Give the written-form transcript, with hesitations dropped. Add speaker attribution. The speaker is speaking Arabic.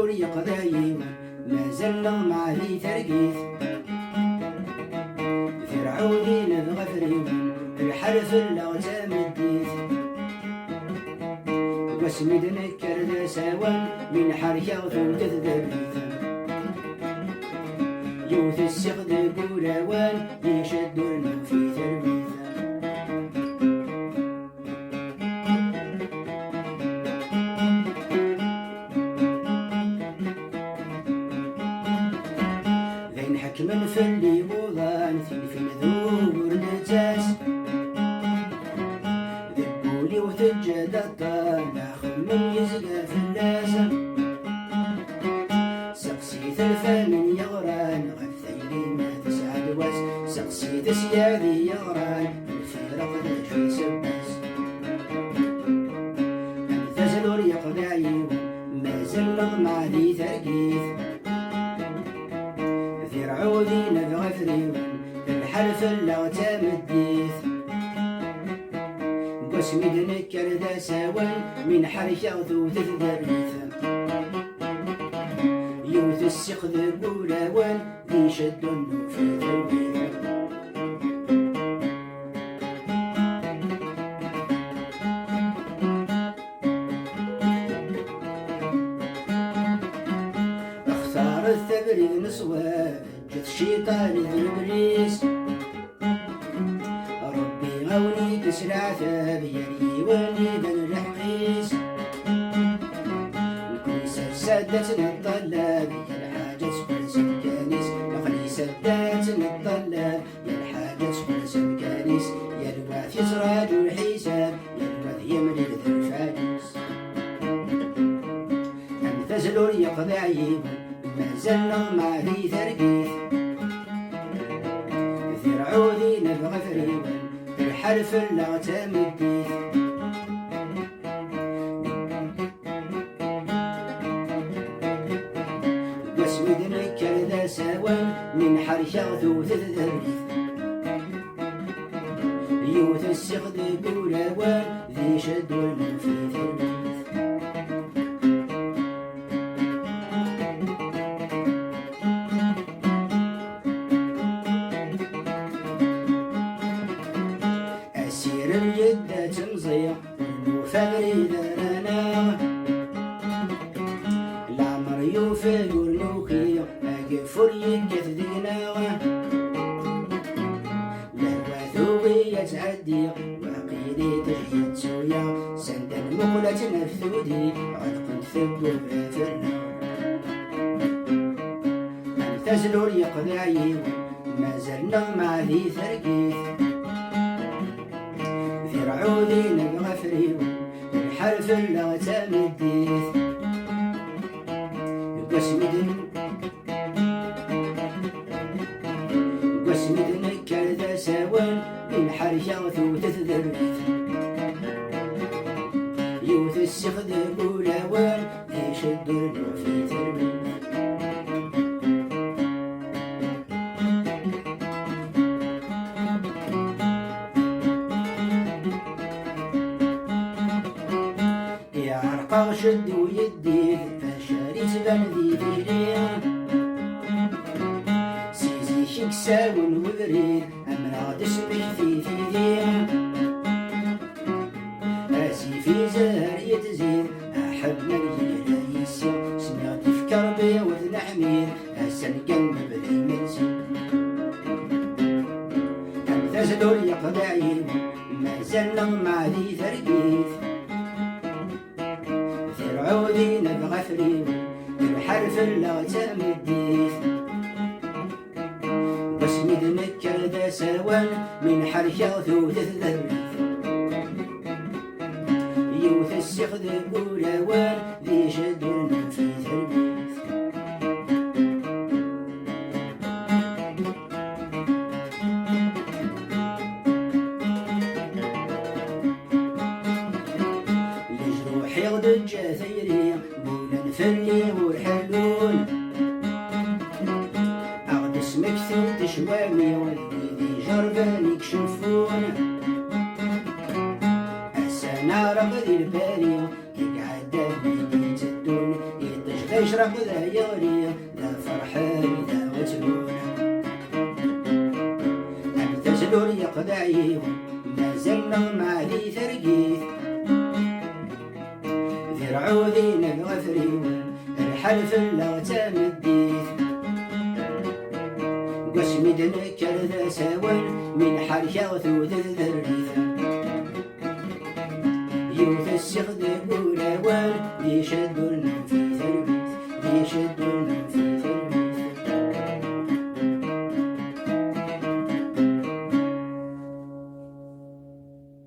Speaker 1: زلور يقضي ما زلنا مع ذي ترقيث فرعوني نبغى فريون الحرف اللغة مديث واسمي دنكر ذا سوان من حركة وثوت ذبيث يوث السقد قولاوان يشدون في تربيث ذين حكما في اللي بوضان في ذور نجاس ذبولي وثجد الطالع خمم يزقى في اللاسة سقسيت الفمن يغران غثيلي ما تسعد واس سقسيت سيادي يغران الفرق ذا في سباس أمثزلور يقضي عيون ما زلغ مع ذي ترقيث فرعوني نبغى فريون الحرف اللغة مديث قسمي دنكر ذا سوان من حركة وثوث ذبيث يوث السقذ بولاوان ذي شدون في ذبيث اختار الثبري نصوى جث الشيطان ذي ابليس ربي غوني تسرع ثابيني ولي بن الحقيس الكنيسة سدتنا الطلاب يا الحاجة تقول سبكانيس مخلي سدتنا الطلاب يا الحاجة تقول سبكانيس يا الواث يسراج الحساب يا الواث يملي الفانيس أمثزلور يقضي عيب ما زلنا مع ذي ترقيث فرعوني نبغى فريون الحرف اللغة مديث واسمي دنكر ذا سوان من حركة ثوث ذبيث يوث السقد بولاوان ذي شدون في ثبيث أسير الجدة تمزيع وفغري ذرانا العمر يوفق ورنوكي أقفر يقف ذقناوة لهواثوي يتعدي وعقيدي تحية سويا سندا مقلة نفثودي علق ثب وفرنا أمثزلور يقضي عيون ما زلنا مع ذي ترقيث فرعوني نبغى فريون الحرف اللغة مديث قسمي دنكر ذا سوان من حركة وثوث ذبيث يوث السقد بولاوان يشدون في تربيث عرقا شد ويدي فشاري تبان ذي ذيليه سيزي شكسا ونوريد أمرا تسمك في ذيه أسي في زهر يتزيد أحب مريد يسير سمعت في كربي وذن حميد أسن قلب بذي منزل أمثزلور يقضي عيب ما زلنا مع ذي ترقيث فرعوني نبغى فريون الحرف اللغة مديث واسمي دنكر ذا سوان من حركة ثوث ذبيث يوث السقد بولاوان ذي شدون في تربيث لجروحي غدد جاثيري بولا نفلي والحلول أغد اسمك ثوت شوامي والذي جربان يكشفون السنة رغد الباري يقعد بيدي تدون يغري ذا فرح ذا وتلون تزلور يقدعيه ما زلنا مع ذي ثرقيث ذرعو ذين الغفري الحلف لا تمديث قسمي دنكر ذا سوان من حركة وثوث الذريث يوث السغد الأولى وان يشدوا النوم في ثربيث يشدوا